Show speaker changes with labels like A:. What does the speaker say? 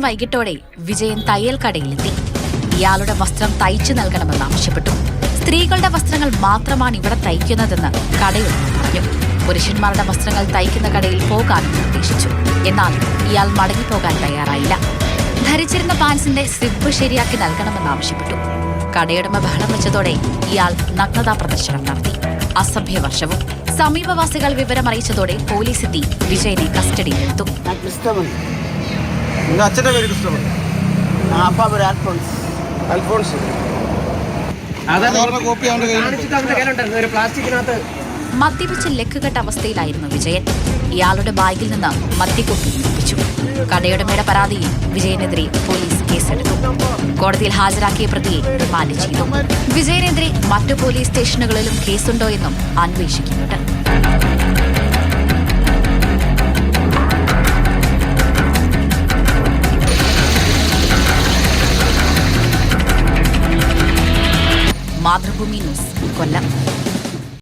A: വൈകിട്ടോടെ വിജയൻ തയ്യൽ കടയിലെത്തി. ഇയാളുടെ വസ്ത്രം തയ്ച്ചു നൽകണമെന്ന് ആവശ്യപ്പെട്ടു. സ്ത്രീകളുടെ വസ്ത്രങ്ങൾ മാത്രമാണ് ഇവിടെ തയ്ക്കുന്നതെന്ന് കടയുടമ പറഞ്ഞു. പുരുഷന്മാരുടെ വസ്ത്രങ്ങൾ തയ്ക്കുന്ന കടയിൽ പോകാൻ നിർദ്ദേശിച്ചു. എന്നാൽ ഇയാൾ മടങ്ങിപ്പോകാൻ തയ്യാറായില്ല. ധരിച്ചിരുന്ന പാൻസിന്റെ സിബ് ശരിയാക്കി നൽകണമെന്ന് ആവശ്യപ്പെട്ടു. കടയുടമ ബഹളം വെച്ചതോടെ ഇയാൾ നഗ്നതാ പ്രദർശനം നടത്തി. അസഭ്യവർഷവും. സമീപവാസികൾ വിവരമറിയിച്ചതോടെ പോലീസ് എത്തി വിജയനെ കസ്റ്റഡിയിലെടുത്തു. മദ്യപിച്ച് ലക്കുകെട്ട അവസ്ഥയിലായിരുന്നു വിജയൻ. ഇയാളുടെ ബാഗിൽ നിന്ന് മദ്യക്കുപ്പി ലഭിച്ചു. കടയുടമയുടെ പരാതിയിൽ വിജയനെതിരെ പോലീസ് കേസെടുത്തു. കോടതിയിൽ ഹാജരാക്കിയ പ്രതിയെ റിമാൻഡ് ചെയ്തു. വിജയനെതിരെ മറ്റു പോലീസ് സ്റ്റേഷനുകളിലും കേസുണ്ടോ എന്നും അന്വേഷിക്കുന്നുണ്ട്. മാതൃഭൂമി ന്യൂസ്, കൊല്ലം.